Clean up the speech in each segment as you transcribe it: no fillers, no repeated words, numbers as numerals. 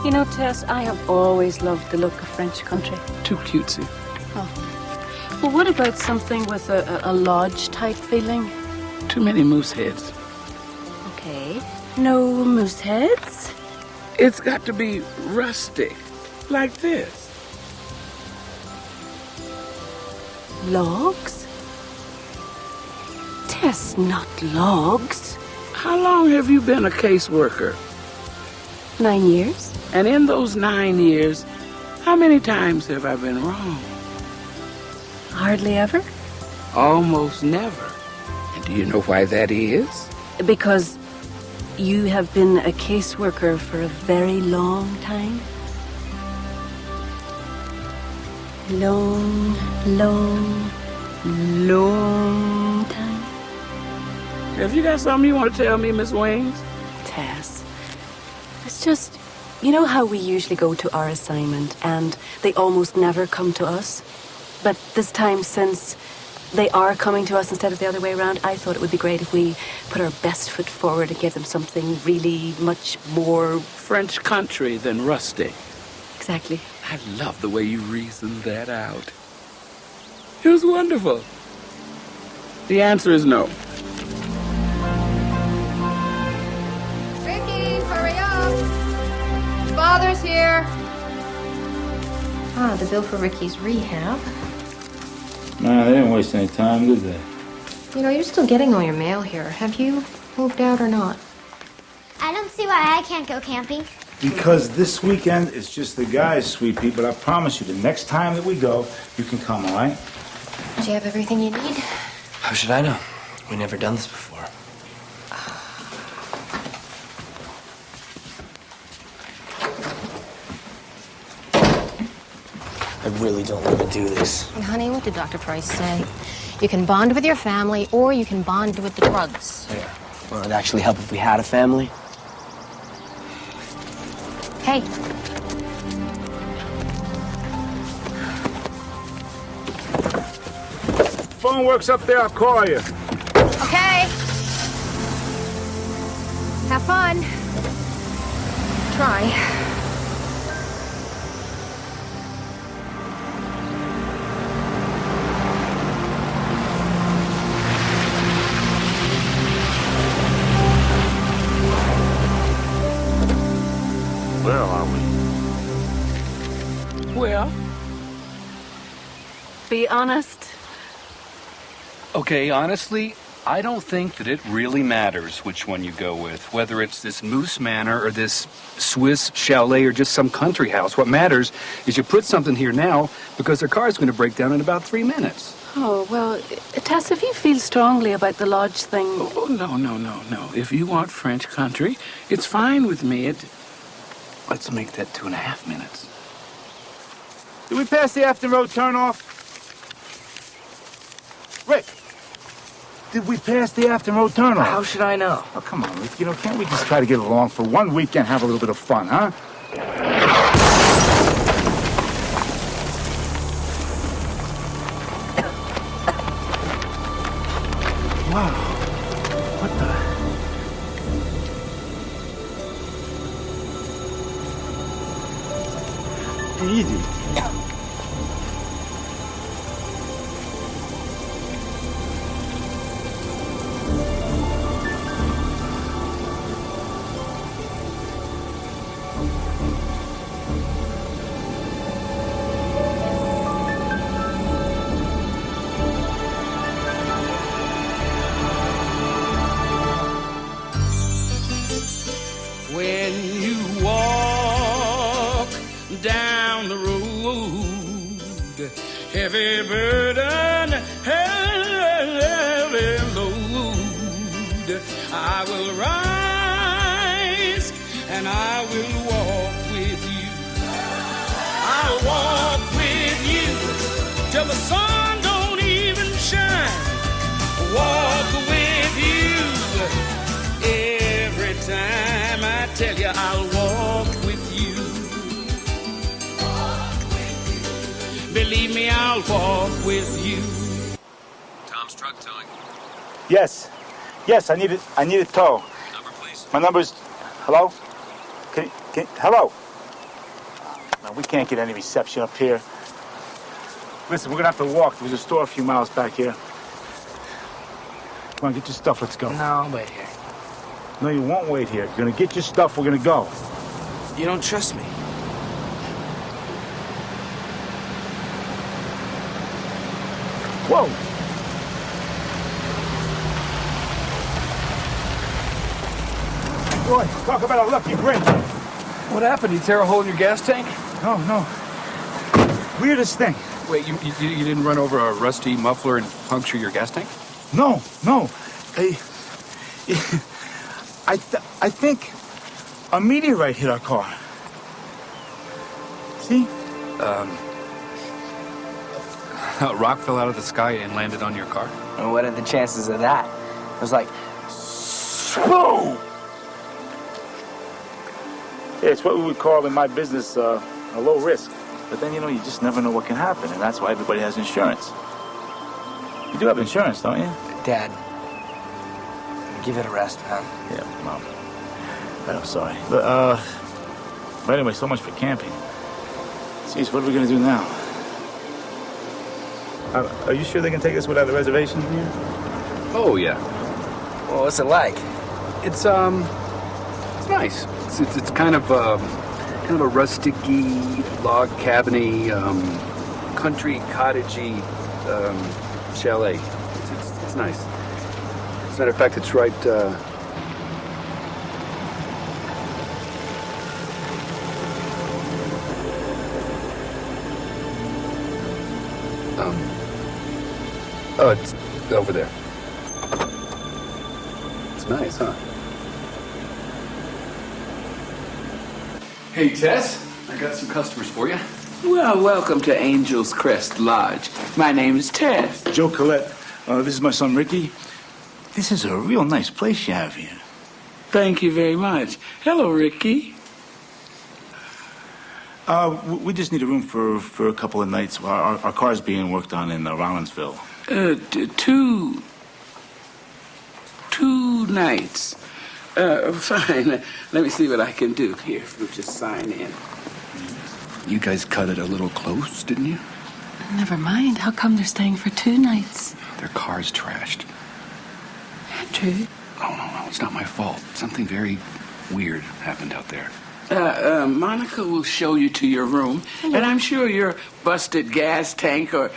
You know, Tess, I have always loved the look of French country. Too cutesy. Oh. Well, what about something with a lodge-type feeling? Too many moose heads. Okay. No moose heads? It's got to be rustic, like this. Logs? Tess, not logs. How long have you been a caseworker? 9 years. And in those 9 years, how many times have I been wrong? Hardly ever. Almost never. And do you know why that is? Because you have been a caseworker for a very long time. Long time. Have you got something you want to tell me, Miss Wings? Tess, it's just, you know how we usually go to our assignment and they almost never come to us? But this time, since they are coming to us instead of the other way around, I thought it would be great if we put our best foot forward and gave them something really much more French country than rustic. Exactly. I love the way you reasoned that out. It was wonderful. The answer is no. Ricky, hurry up. Father's here. Ah, the bill for Ricky's rehab. Nah, they didn't waste any time, did they? You know, you're still getting all your mail here. Have you moved out or not? I don't see why I can't go camping. Because this weekend is just the guys, sweet pea, but I promise you, the next time that we go, you can come, all right? Do you have everything you need? How should I know? We've never done this before. I really don't want to do this. Honey, what did Dr. Price say? You can bond with your family or you can bond with the drugs. Yeah. Well, it'd actually help if we had a family. Hey. Phone works up there, I'll call you. Okay. Have fun. Try. Where are we? Well, Be honest. Okay, honestly, I don't think that it really matters which one you go with, whether it's this Moose Manor or this Swiss chalet or just some country house. What matters is you put something here now because their car's going to break down in about 3 minutes. Oh, well, Tess, if you feel strongly about the lodge thing... oh, no. If you want French country, it's fine with me. Let's make that 2.5 minutes. Did we pass the Afton Road turnoff? Rick, did we pass the Afton Road turnoff? How should I know? Oh, come on, Rick. You know, can't we just try to get along for one weekend, have a little bit of fun, huh? Wow. What the? Easy. When you walk down the road, heavy burden, heavy load, I will rise and I will walk with you. I'll walk with you till the sun don't even shine. Walk with you every time. I tell you, I'll walk with you. Believe me, I'll walk with you. Tom's truck towing. Yes, I need a tow. Number, please. My number's... Hello? Hello? We can't get any reception up here. Listen, we're gonna have to walk. There's a store a few miles back here. Come on, get your stuff. Let's go. No, I'll wait here. No, you won't wait here. You're gonna get your stuff. We're gonna go. You don't trust me? Whoa! Boy, talk about a lucky break. What happened? You tear a hole in your gas tank? No. Weirdest thing. Wait, you didn't run over a rusty muffler and puncture your gas tank? No. I think a meteorite hit our car. See? A rock fell out of the sky and landed on your car? And what are the chances of that? It was like, Boom! Yeah, it's what we would call in my business a low risk. But then, you just never know what can happen, and that's why everybody has insurance. You do have insurance, don't you? Dad, give it a rest, man. Yeah, Mom. I'm sorry. But anyway, so much for camping. Jeez, what are we going to do now? Are you sure they can take us without a reservation here? Oh, yeah. Well, what's it like? It's nice. It's kind of a rustic-y, log cabin-y, country cottagey chalet. It's nice. As a matter of fact, it's right. Oh, it's over there. It's nice, huh? Hey, Tess, I got some customers for you. Well, welcome to Angel's Crest Lodge. My name is Tess. Joe Collette. This is my son, Ricky. This is a real nice place you have here. Thank you very much. Hello, Ricky. We just need a room for a couple of nights. Our car's being worked on in Rollinsville. Two nights. Fine. Let me see what I can do. Here, we'll just sign in. You guys cut it a little close, didn't you? Never mind. How come they're staying for 2 nights? Their car's trashed. Andrew? No, it's not my fault. Something very weird happened out there. Monica will show you to your room, and I'm sure your busted gas tank or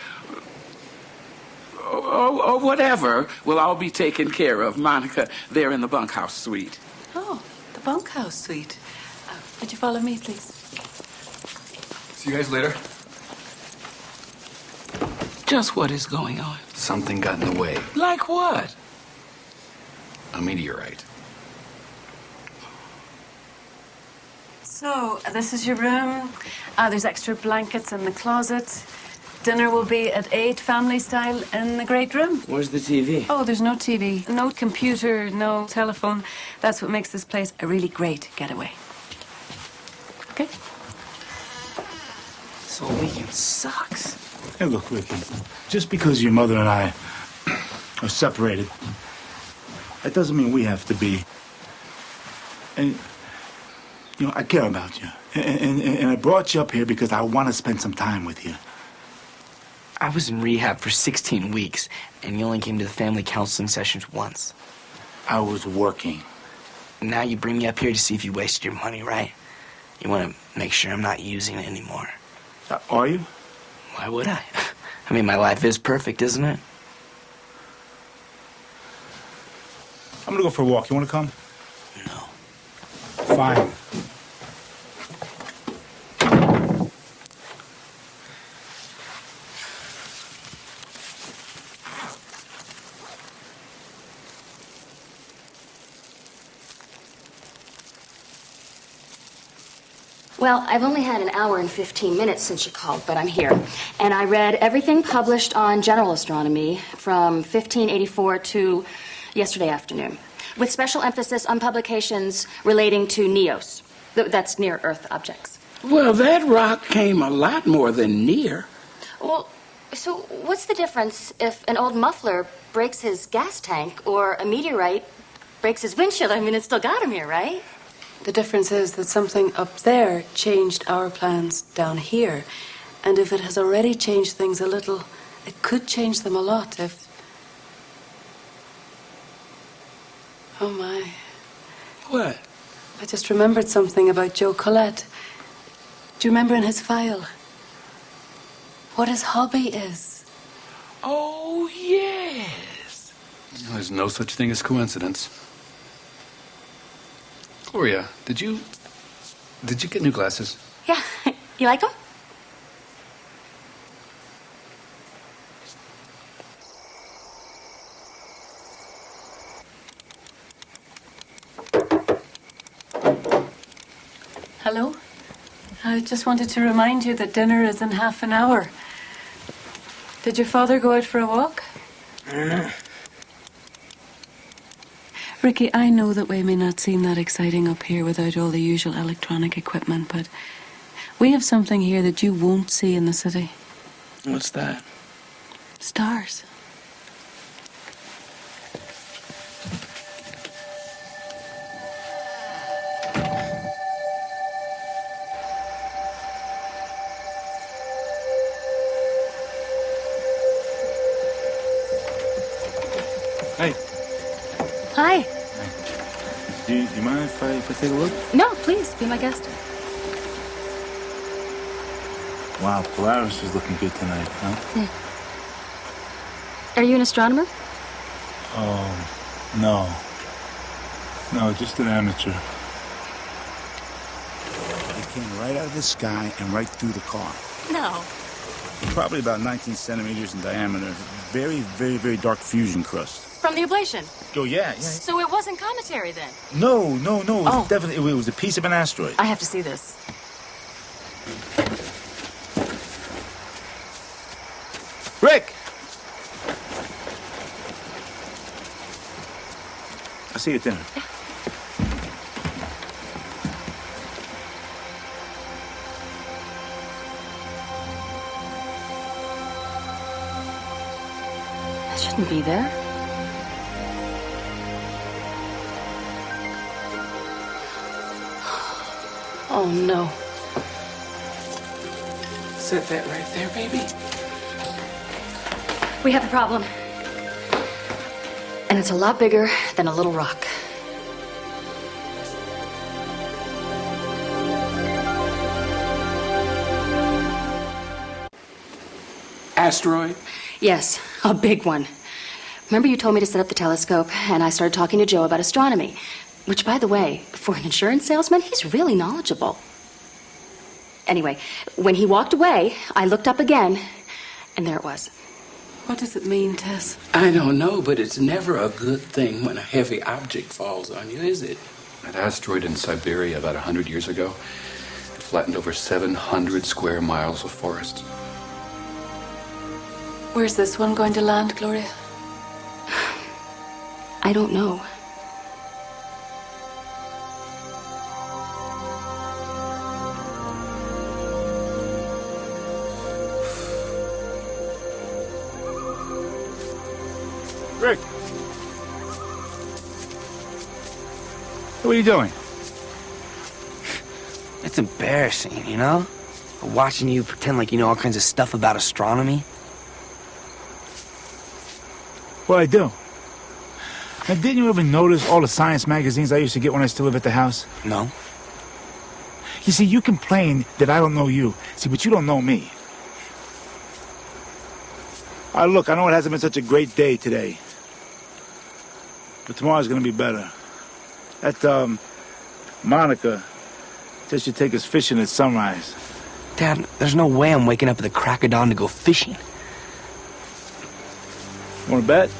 whatever will all be taken care of. Monica, they're in the bunkhouse suite. Oh, the bunkhouse suite. Would you follow me, please? See you guys later. Just what is going on? Something got in the way. Like what? A meteorite. So, this is your room. There's extra blankets in the closet. Dinner will be at 8, family style, in the great room. Where's the TV? Oh, there's no TV, no computer, no telephone. That's what makes this place a really great getaway. Okay? This whole weekend sucks. Hey, look, Ricky. Just because your mother and I are separated, that doesn't mean we have to be. And, I care about you. And I brought you up here because I want to spend some time with you. I was in rehab for 16 weeks, and you only came to the family counseling sessions once. I was working. Now you bring me up here to see if you wasted your money, right? You want to make sure I'm not using it anymore. Are you? Why would I? I mean, my life is perfect, isn't it? I'm gonna go for a walk. You want to come? No. Fine. Well, I've only had an hour and 15 minutes since you called, but I'm here. And I read everything published on general astronomy from 1584 to yesterday afternoon, with special emphasis on publications relating to NEOS. That's near-Earth objects. Well, that rock came a lot more than near. Well, so what's the difference if an old muffler breaks his gas tank or a meteorite breaks his windshield? I mean, it's still got him here, right? The difference is that something up there changed our plans down here. And if it has already changed things a little, it could change them a lot if... Oh, my. What? I just remembered something about Joe Collette. Do you remember in his file what his hobby is? Oh, yes. There's no such thing as coincidence. Gloria, did you get new glasses? Yeah. You like them? Hello? I just wanted to remind you that dinner is in half an hour. Did your father go out for a walk? Ricky, I know that we may not seem that exciting up here without all the usual electronic equipment, but we have something here that you won't see in the city. What's that? Stars. Hey, Hi. do you mind if I take a look? No, please, be my guest. Wow, Polaris is looking good tonight, huh? Are you an astronomer? Oh, no. No, just an amateur. It came right out of the sky and right through the car. No. Probably about 19 centimeters in diameter. Very, very, very dark fusion crust. From the ablation. Oh, yeah. So it wasn't cometary then? No. It was Oh. definitely, it was a piece of an asteroid. I have to see this. Rick! I'll see you at dinner. That shouldn't be there. Oh, no. Set that right there, baby. We have a problem. And it's a lot bigger than a little rock. Asteroid? Yes, a big one. Remember you told me to set up the telescope, and I started talking to Joe about astronomy. Which, by the way, for an insurance salesman, he's really knowledgeable. Anyway, when he walked away, I looked up again, and there it was. What does it mean, Tess? I don't know, but it's never a good thing when a heavy object falls on you, is it? That asteroid in Siberia about 100 years ago, it flattened over 700 square miles of forest. Where's this one going to land, Gloria? I don't know. Rick! What are you doing? It's embarrassing, you know? Watching you pretend like you know all kinds of stuff about astronomy. Well, I do. Now, didn't you ever notice all the science magazines I used to get when I still lived at the house? No? You see, you complain that I don't know you. See, but you don't know me. Look, I know it hasn't been such a great day today. But tomorrow's gonna be better. That, Monica says she'd take us fishing at sunrise. Dad, there's no way I'm waking up at the crack of dawn to go fishing. Wanna bet?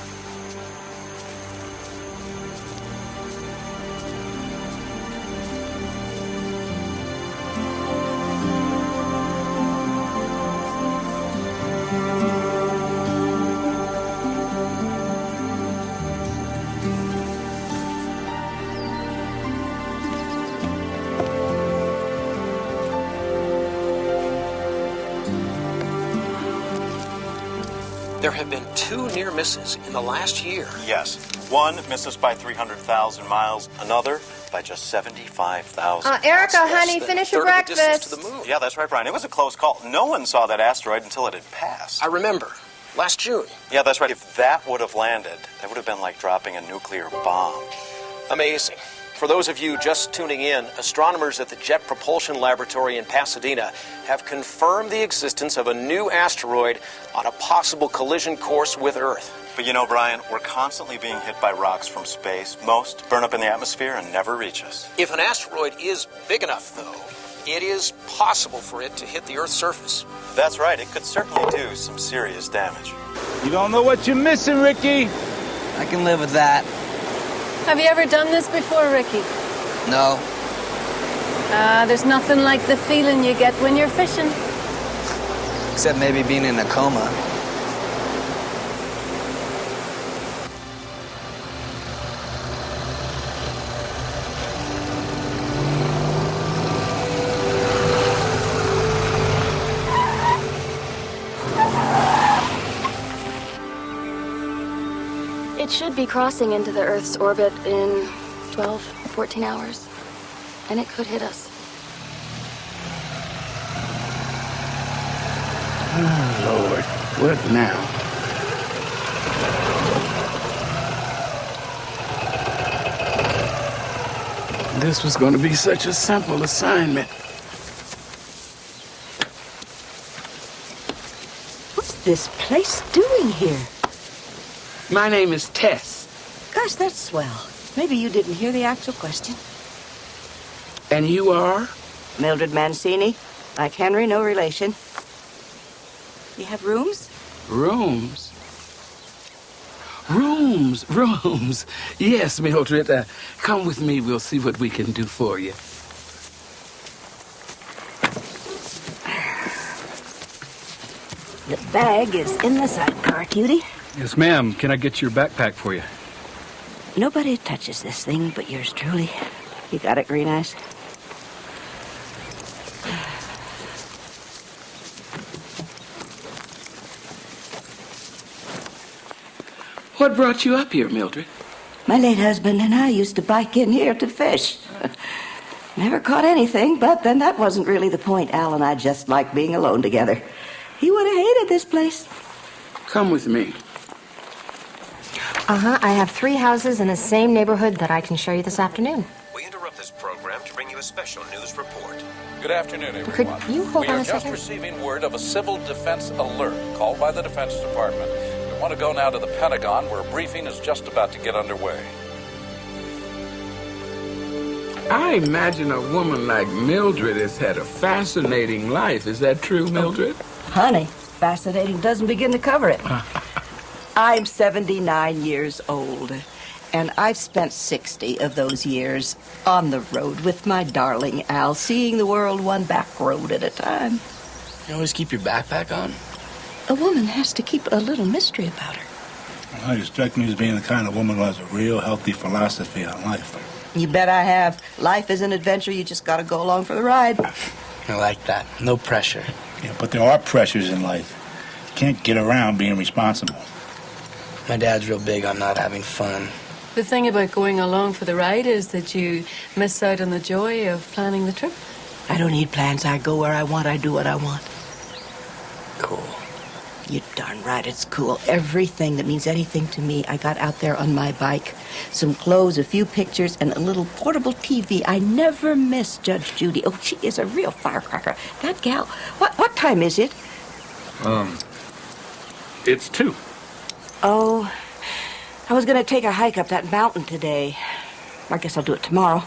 They're have been 2 near misses in the last year. Yes. One misses by 300,000 miles, another by just 75,000. Erica, honey, finish your breakfast. To the moon. Yeah, that's right, Brian. It was a close call. No one saw that asteroid until it had passed. I remember. Last June. Yeah, that's right. If that would have landed, that would have been like dropping a nuclear bomb. Amazing. For those of you just tuning in, astronomers at the Jet Propulsion Laboratory in Pasadena have confirmed the existence of a new asteroid on a possible collision course with Earth. But you know, Brian, we're constantly being hit by rocks from space. Most burn up in the atmosphere and never reach us. If an asteroid is big enough, though, it is possible for it to hit the Earth's surface. That's right. It could certainly do some serious damage. You don't know what you're missing, Ricky. I can live with that. Have you ever done this before, Ricky? No. There's nothing like the feeling you get when you're fishing. Except maybe being in a coma. It should be crossing into the Earth's orbit in 12, 14 hours. And it could hit us. Oh, Lord. What now? This was going to be such a simple assignment. What's this place doing here? My name is Tess. Gosh, that's swell. Maybe you didn't hear the actual question. And you are? Mildred Mancini. Like Henry, no relation. You have rooms? Rooms? Rooms. Yes, Mildred. Come with me. We'll see what we can do for you. The bag is in the sidecar, cutie. Yes, ma'am. Can I get your backpack for you? Nobody touches this thing but yours truly. You got it, Green Eyes? What brought you up here, Mildred? My late husband and I used to bike in here to fish. Never caught anything, but then that wasn't really the point. Al and I just liked being alone together. He would have hated this place. Come with me. I have 3 houses in the same neighborhood that I can show you this afternoon. We interrupt this program to bring you a special news report. Good afternoon, Could everyone. you hold We on are a just second? receiving word of a civil defense alert called by the Defense Department. We want to go now to the Pentagon, where a briefing is just about to get underway. I imagine a woman like Mildred has had a fascinating life. Is that true, Mildred? Honey, fascinating doesn't begin to cover it. I'm 79 years old, and I've spent 60 of those years on the road with my darling Al, seeing the world one back road at a time. You always keep your backpack on? A woman has to keep a little mystery about her. Well, you strike me as being the kind of woman who has a real healthy philosophy on life. You bet I have. Life is an adventure. You just got to go along for the ride. I like that. No pressure. Yeah, but there are pressures in life. You can't get around being responsible. My dad's real big on not having fun. The thing about going along for the ride is that you miss out on the joy of planning the trip. I don't need plans. I go where I want. I do what I want. Cool. You're darn right, it's cool. Everything that means anything to me, I got out there on my bike. Some clothes, a few pictures, and a little portable TV. I never miss Judge Judy. Oh, she is a real firecracker. That gal. What time is it? It's 2. Oh, I was going to take a hike up that mountain today. I guess I'll do it tomorrow.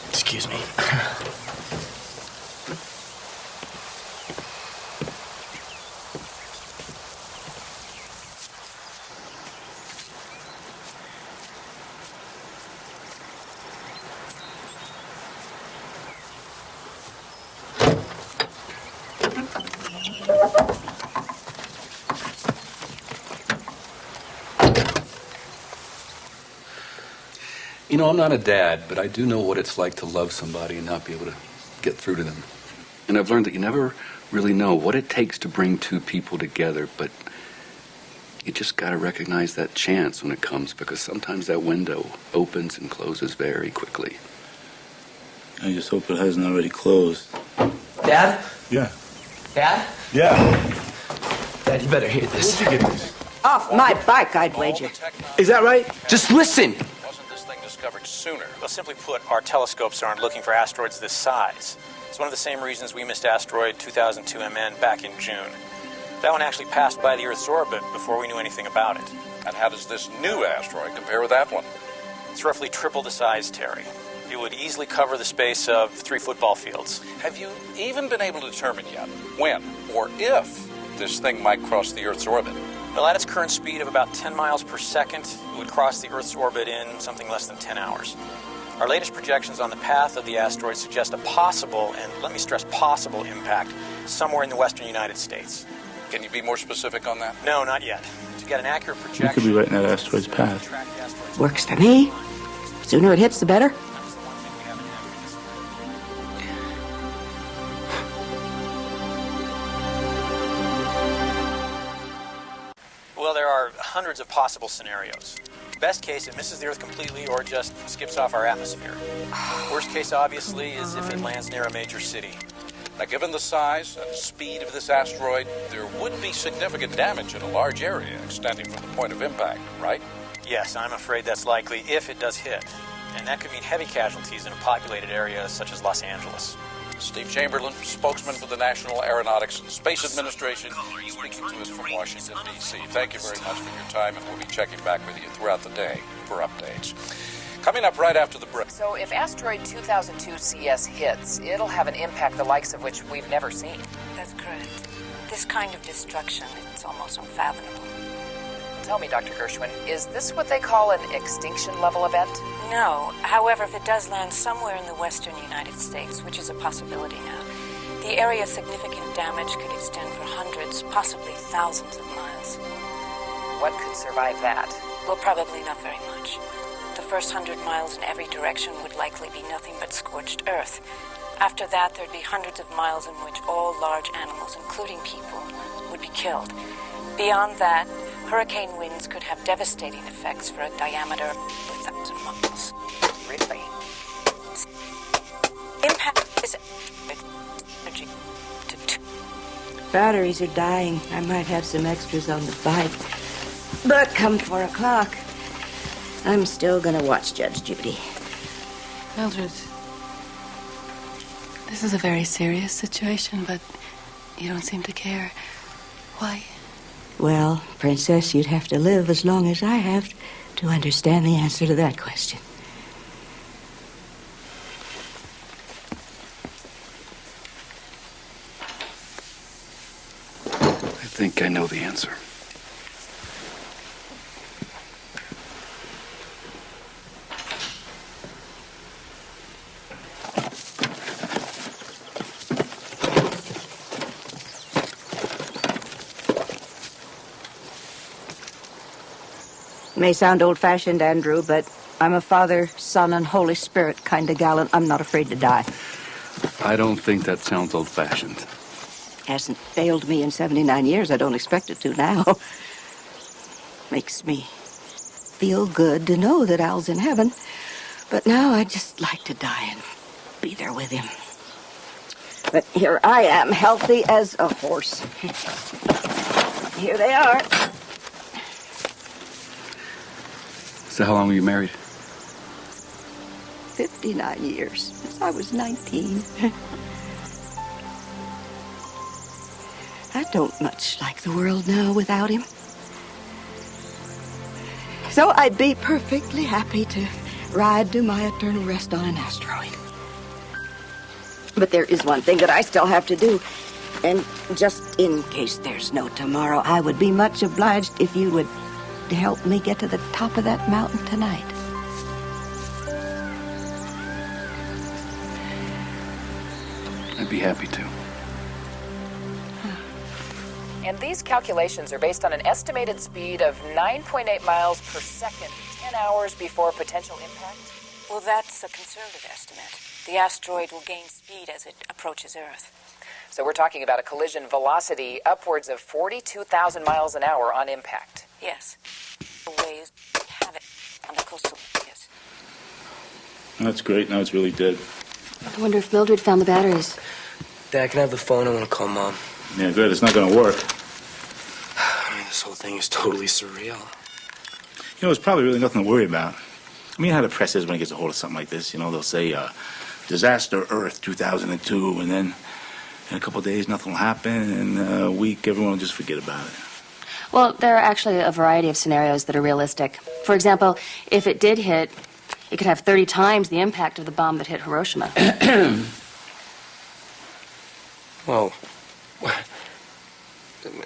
Excuse me. You know, I'm not a dad, but I do know what it's like to love somebody and not be able to get through to them. And I've learned that you never really know what it takes to bring two people together, but you just got to recognize that chance when it comes, because sometimes that window opens and closes very quickly. I just hope it hasn't already closed. Dad? Yeah. Dad? Yeah. Dad, you better hear this. Where'd you get this? Off my bike, I'd wager. Is that right? Just listen. Wasn't this thing discovered sooner? Well, simply put, our telescopes aren't looking for asteroids this size. It's one of the same reasons we missed asteroid 2002 MN back in June. That one actually passed by the Earth's orbit before we knew anything about it. And how does this new asteroid compare with that one? It's roughly triple the size, Terry. It would easily cover the space of 3 football fields. Have you even been able to determine yet when or if this thing might cross the Earth's orbit? Well, at its current speed of about 10 miles per second, it would cross the Earth's orbit in something less than 10 hours. Our latest projections on the path of the asteroid suggest a possible, and let me stress possible, impact somewhere in the western United States. Can you be more specific on that? No, not yet. To get an accurate projection... You could be right in that asteroid's path. Works for me. Sooner it hits, the better. Well, there are hundreds of possible scenarios. Best case, it misses the Earth completely or just skips off our atmosphere. Worst case, obviously, is if it lands near a major city. Now, given the size and speed of this asteroid, there would be significant damage in a large area extending from the point of impact, right? Yes, I'm afraid that's likely if it does hit. And that could mean heavy casualties in a populated area such as Los Angeles. Steve Chamberlain, spokesman for the National Aeronautics and Space Administration, speaking to us from Washington, D.C. Thank you very much for your time, and we'll be checking back with you throughout the day for updates. Coming up right after the break. So if asteroid 2002 CS hits, it'll have an impact the likes of which we've never seen. That's correct. This kind of destruction, it's almost unfathomable. Tell me, Dr. Gershwin, is this what they call an extinction level event? No. However, if it does land somewhere in the western United States, which is a possibility now, the area's significant damage could extend for hundreds, possibly thousands of miles. What could survive that? Well, probably not very much. The first 100 miles in every direction would likely be nothing but scorched earth. After that, there'd be hundreds of miles in which all large animals, including people, would be killed. Beyond that, hurricane winds could have devastating effects for a diameter of 1,000 miles. Really? Impact is energy to Batteries are dying. I might have some extras on the bike. But come 4 o'clock, I'm still gonna watch Judge Judy. Mildred, this is a very serious situation, but you don't seem to care. Why? Well, Princess, you'd have to live as long as I have to understand the answer to that question. I think I know the answer. May sound old-fashioned, Andrew, but I'm a Father, Son, and Holy Spirit kind of gal, and I'm not afraid to die. I don't think that sounds old-fashioned. Hasn't failed me in 79 years. I don't expect it to now. Makes me feel good to know that Al's in heaven. But now I'd just like to die and be there with him. But here I am, healthy as a horse. Here they are. So how long were you married? 59 years, since I was 19. I don't much like the world now without him. So I'd be perfectly happy to ride to my eternal rest on an asteroid. But there is one thing that I still have to do. And just in case there's no tomorrow, I would be much obliged if you would help me get to the top of that mountain tonight. I'd be happy to. And these calculations are based on an estimated speed of 9.8 miles per second, 10 hours before potential impact? Well, that's a conservative estimate. The asteroid will gain speed as it approaches Earth. So we're talking about a collision velocity upwards of 42,000 miles an hour on impact. Yes. The waves have it on the coastal areas. That's great. Now it's really dead. I wonder if Mildred found the batteries. Dad, can I have the phone? I want to call Mom. Yeah, good. It's not going to work. I mean, this whole thing is totally surreal. You know, it's probably really nothing to worry about. I mean, how the press is when it gets a hold of something like this. You know, they'll say, Disaster Earth 2002, and then in a couple of days, nothing will happen, and in a week, everyone will just forget about it. Well, there are actually a variety of scenarios that are realistic. For example, if it did hit, it could have 30 times the impact of the bomb that hit Hiroshima. Whoa.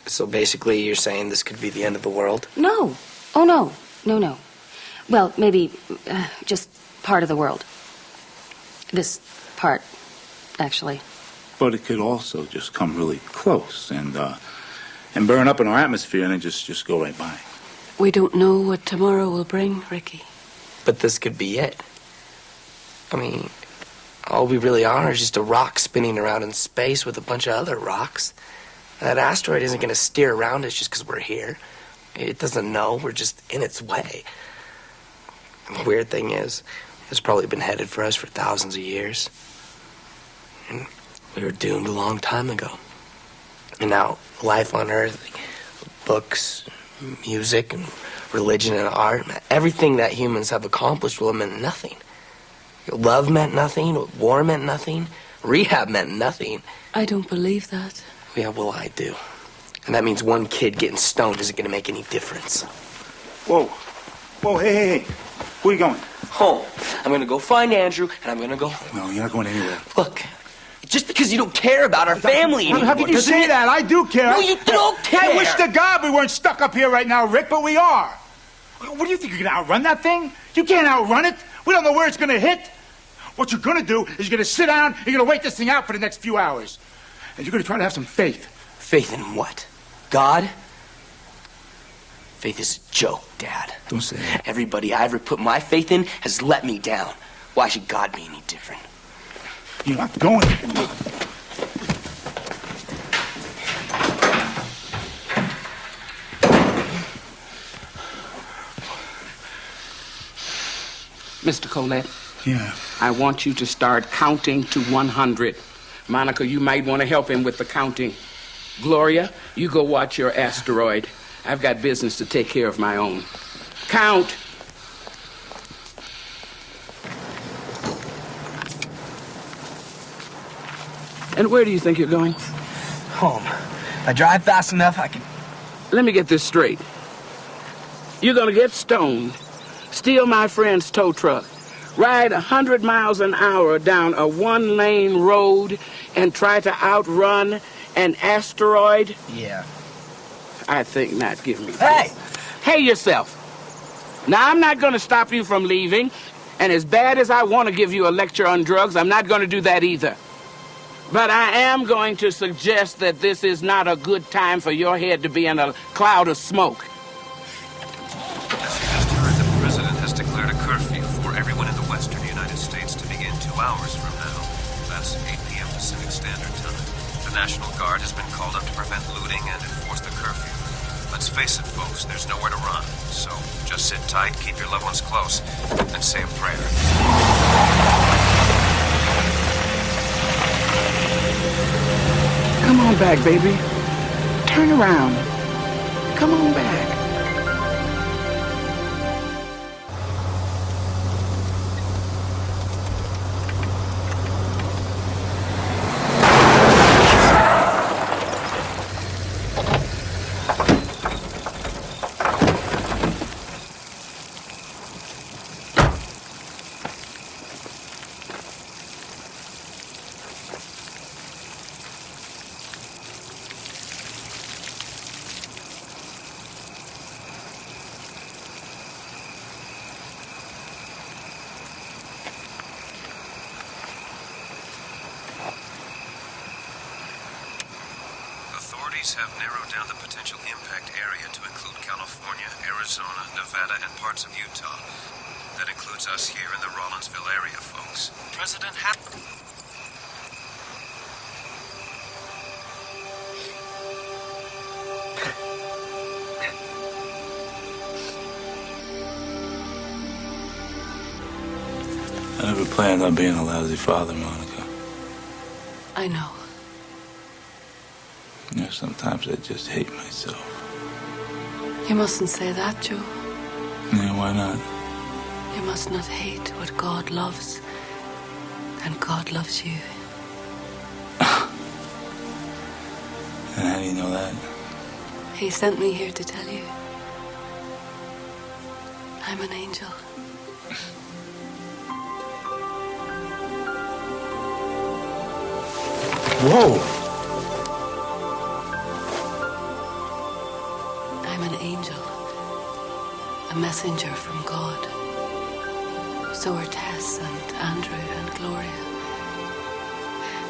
So basically, you're saying this could be the end of the world? No. Oh, no. No. Well, maybe just part of the world. This part, actually. But it could also just come really close and burn up in our atmosphere and then just go right by. We don't know what tomorrow will bring, Ricky. But this could be it. I mean, all we really are is just a rock spinning around in space with a bunch of other rocks. That asteroid isn't going to steer around us just because we're here. It doesn't know. We're just in its way. And the weird thing is, it's probably been headed for us for thousands of years. And we were doomed a long time ago. And now, life on Earth, books, music, and religion and art, everything that humans have accomplished will meant nothing. Love meant nothing, war meant nothing, rehab meant nothing. I don't believe that. Yeah, well, I do. And that means one kid getting stoned isn't going to make any difference. Whoa, hey. Where are you going? Home. I'm going to go find Andrew, and I'm going to go home. No, you're not going anywhere. Look, just because you don't care about our family anymore. How can you say that? I do care. No, you don't care. I wish to God we weren't stuck up here right now, Rick, but we are. What do you think, you're going to outrun that thing? You can't outrun it. We don't know where it's going to hit. What you're going to do is you're going to sit down and you're going to wait this thing out for the next few hours. And you're going to try to have some faith. Faith in what? God? Faith is a joke, Dad. Don't say that. Everybody I ever put my faith in has let me down. Why should God be any different? You're not going. Mr. Colette? Yeah? I want you to start counting to 100. Monica, you might want to help him with the counting. Gloria, you go watch your asteroid. I've got business to take care of my own. Count. And where do you think you're going? Home. If I drive fast enough, I can... Let me get this straight. You're gonna get stoned, steal my friend's tow truck, ride 100 miles an hour down a one-lane road, and try to outrun an asteroid? Yeah. I think not. Give me Hey! Hey yourself. Now, I'm not going to stop you from leaving, and as bad as I want to give you a lecture on drugs, I'm not going to do that either. But I am going to suggest that this is not a good time for your head to be in a cloud of smoke. As you just heard, the president has declared a curfew for everyone in the western United States to begin 2 hours from now. That's 8 p.m. Pacific Standard Time. The National Guard has been called up to prevent looting and enforce the curfew. Let's face it, folks, there's nowhere to run. So just sit tight, keep your loved ones close, and say a prayer. Come on back, baby. Turn around. Come on back. Authorities have narrowed down the potential impact area to include California, Arizona, Nevada, and parts of Utah. That includes us here in the Rollinsville area, folks. President I never planned on being a lousy father, Monica. I know. You know, sometimes I just hate myself. You mustn't say that, Joe. Yeah, why not? You must not hate what God loves. And God loves you. And how do you know that? He sent me here to tell you. I'm an angel. Whoa! I'm an angel. A messenger from God. So are Tess and Andrew and Gloria.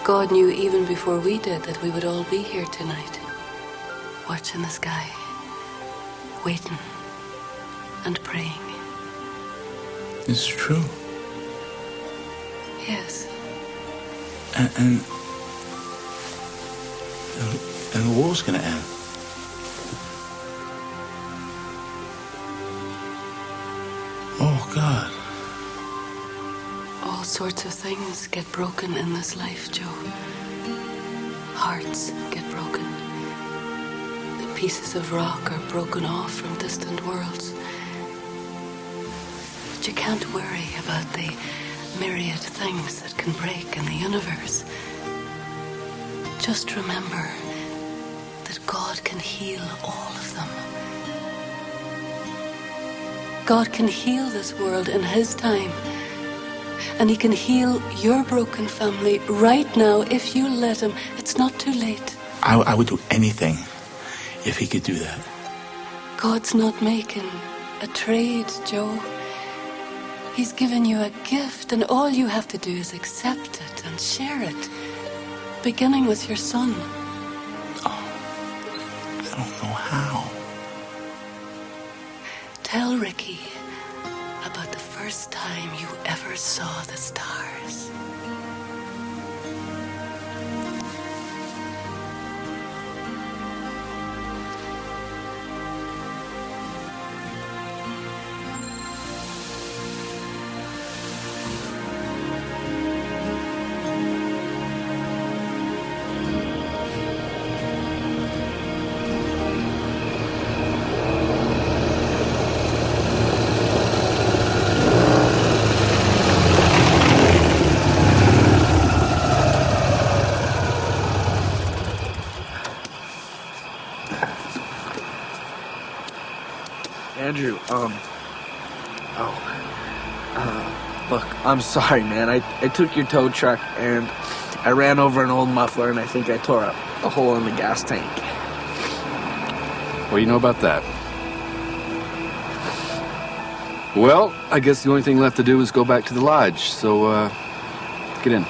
God knew even before we did that we would all be here tonight. Watching the sky. Waiting. And praying. It's true. Yes. And the war's gonna end. Oh, God. All sorts of things get broken in this life, Joe. Hearts get broken. The pieces of rock are broken off from distant worlds. But you can't worry about the myriad things that can break in the universe. Just remember that God can heal all of them. God can heal this world in His time. And He can heal your broken family right now if you let Him. It's not too late. I would do anything if He could do that. God's not making a trade, Joe. He's given you a gift, and all you have to do is accept it and share it, beginning with your son. I don't know how. Tell Ricky about the first time you ever saw the stars. Andrew, look, I'm sorry, man. I took your tow truck and I ran over an old muffler and I think I tore up a hole in the gas tank. What do you know about that? Well, I guess the only thing left to do is go back to the lodge, so, get in.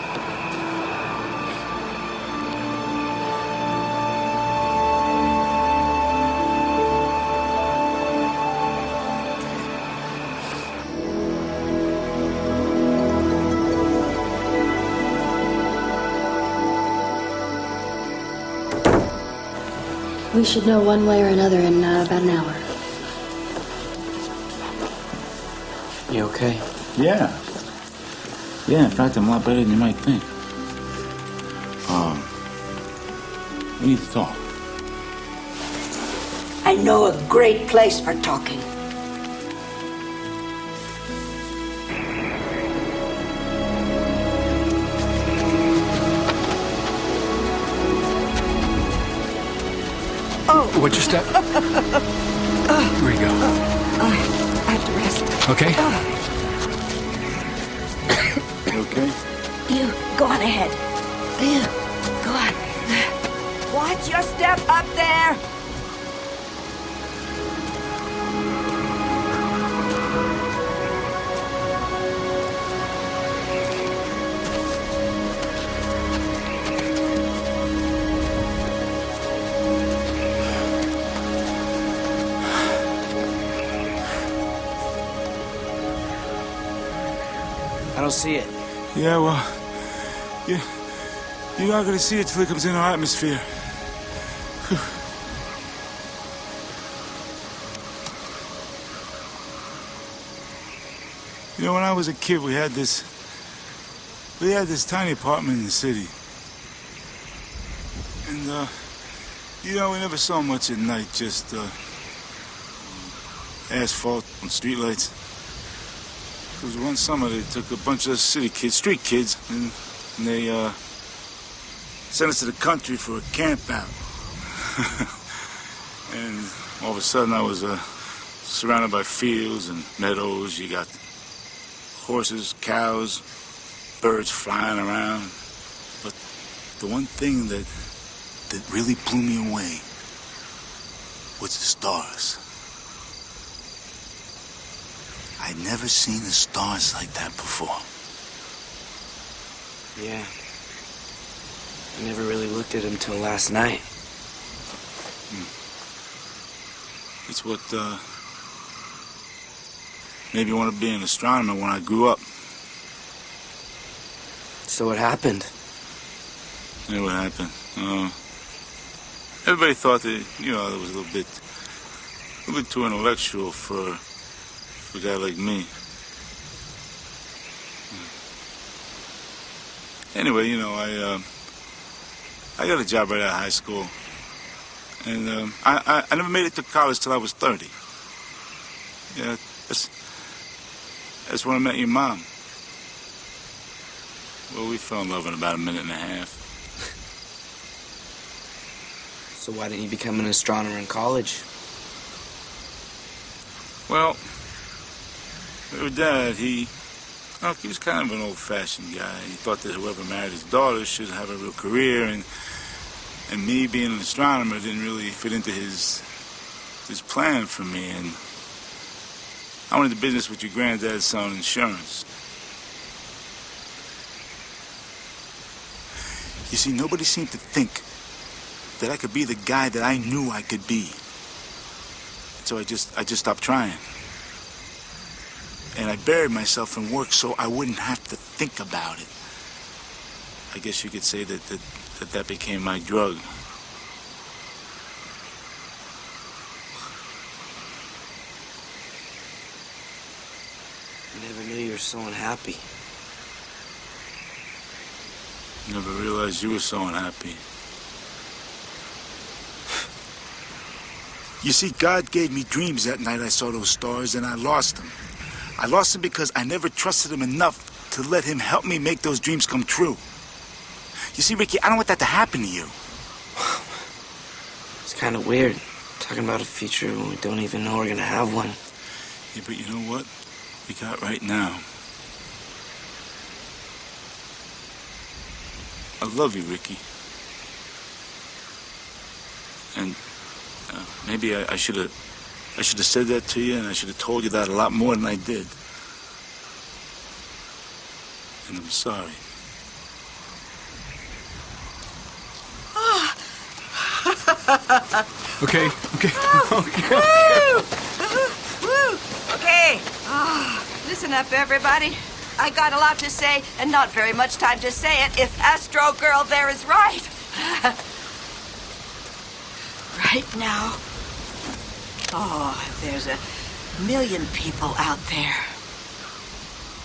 We should know one way or another in about an hour. You okay? Yeah. Yeah, in fact, I'm a lot better than you might think. We need to talk. I know a great place for talking. What's your step? Where you go? I have to rest. Okay? You okay? You, go on ahead. You, go on. Watch your step up there. don't see it. Yeah, well, you're not gonna see it till it comes in our atmosphere. Whew. You know, when I was a kid, we had this tiny apartment in the city. And, you know, we never saw much at night, just, asphalt and streetlights. There was one summer they took a bunch of street kids, and they, sent us to the country for a camp out. And all of a sudden I was, surrounded by fields and meadows. You got horses, cows, birds flying around. But the one thing that really blew me away was the stars. I'd never seen the stars like that before. Yeah. I never really looked at them till last night. It's what, made me want to be an astronomer when I grew up. So what happened? Yeah, what happened? Everybody thought that, you know, it was a little bit too intellectual for a guy like me. Anyway, you know, I got a job right out of high school. And I never made it to college till I was 30. Yeah, that's when I met your mom. Well, we fell in love in about a minute and a half. So why didn't you become an astronomer in college? Well, your dad, he was kind of an old-fashioned guy. He thought that whoever married his daughter should have a real career, and me being an astronomer didn't really fit into his plan for me. And I went into business with your granddad selling insurance. You see, nobody seemed to think that I could be the guy that I knew I could be. So I just stopped trying. And I buried myself in work so I wouldn't have to think about it. I guess you could say that became my drug. I never knew you were so unhappy. Never realized you were so unhappy. You see, God gave me dreams that night I saw those stars, and I lost them. I lost them because I never trusted him enough to let him help me make those dreams come true. You see, Ricky, I don't want that to happen to you. It's kind of weird, talking about a future when we don't even know we're going to have one. Yeah, but you know what we got right now? I love you, Ricky. And maybe I should have said that to you, and I should have told you that a lot more than I did. And I'm sorry. Okay. Okay. Listen up, everybody. I got a lot to say, and not very much time to say it if Astro Girl there is right. Right now, there's a million people out there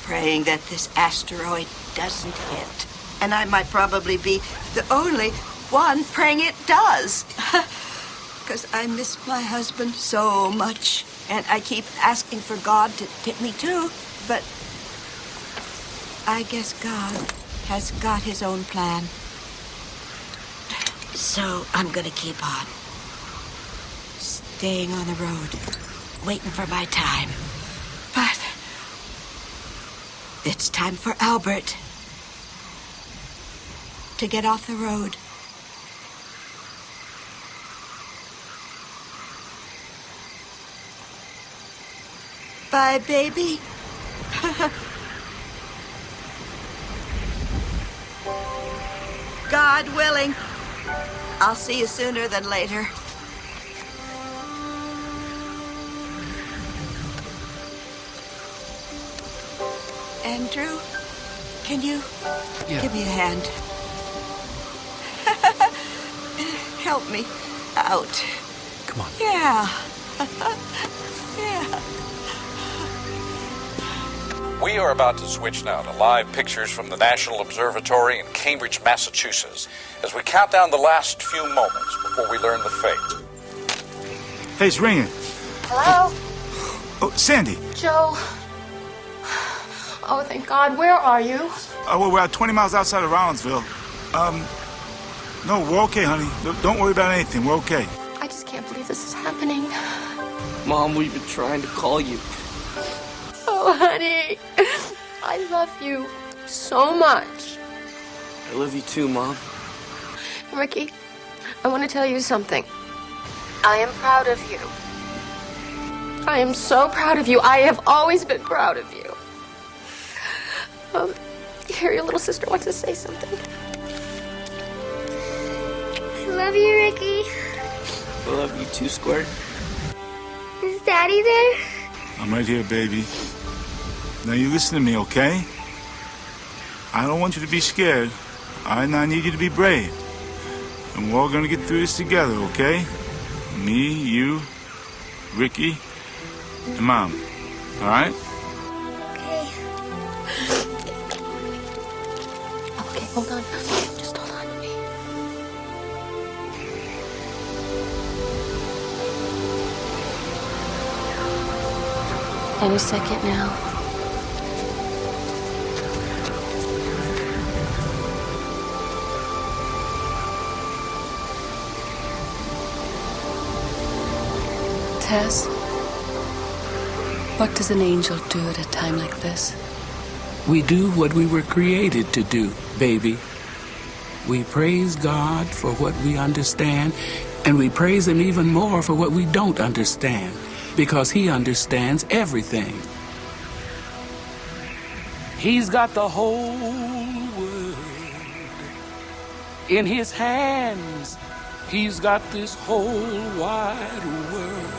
praying that this asteroid doesn't hit. And I might probably be the only one praying it does. Because I miss my husband so much. And I keep asking for God to hit me too. But I guess God has got his own plan. So I'm gonna keep on. Staying on the road. Waiting for my time. But it's time for Albert to get off the road. Bye, baby. God willing, I'll see you sooner than later. Andrew? Can you Yeah. give me a hand? Help me out. Come on. Yeah. Yeah. We are about to switch now to live pictures from the National Observatory in Cambridge, Massachusetts, as we count down the last few moments before we learn the fate. Hey, it's ringing. Hello? Oh, Sandy. Joe. Oh, thank God. Where are you? Well, we're 20 miles outside of Rollinsville. No, we're okay, honey. Don't worry about anything. We're okay. I just can't believe this is happening. Mom, we've been trying to call you. Oh, honey. I love you so much. I love you too, Mom. Ricky, I want to tell you something. I am proud of you. I am so proud of you. I have always been proud of you. Here, your little sister wants to say something. I love you, Ricky. I love you too, Squirt. Is Daddy there? I'm right here, baby. Now you listen to me, okay? I don't want you to be scared. I need you to be brave. And we're all gonna get through this together, okay? Me, you, Ricky, and Mom. All right? Okay, hold on. Just hold on to me. Any second now. Tess, what does an angel do at a time like this? We do what we were created to do, baby. We praise God for what we understand, and we praise Him even more for what we don't understand, because He understands everything. He's got the whole world in His hands. He's got this whole wide world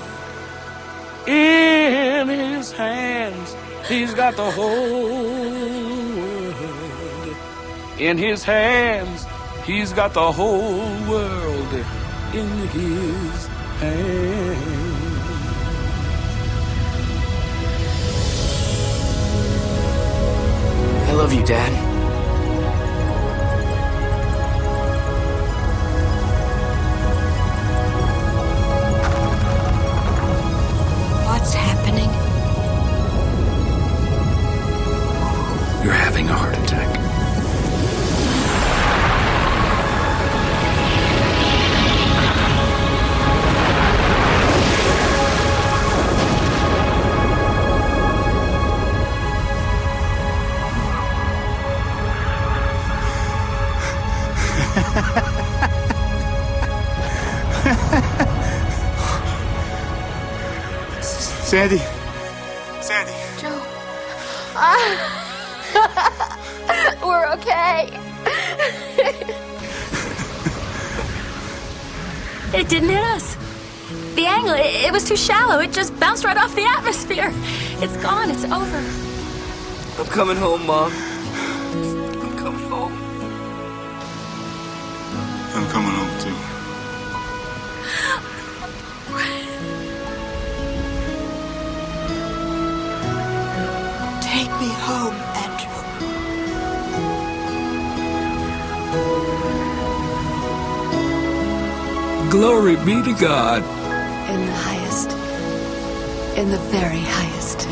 in His hands. He's got the whole world in His hands. He's got the whole world in His hands. I love you, Dad. What's happening? You're having a heart attack. Sandy. Sandy. Joe. We're okay. It didn't hit us. The angle, it was too shallow. It just bounced right off the atmosphere. It's gone. It's over. I'm coming home, Mom. I'm coming home. I'm coming home, too. Take me home, Andrew. Glory be to God. In the highest. In the very highest.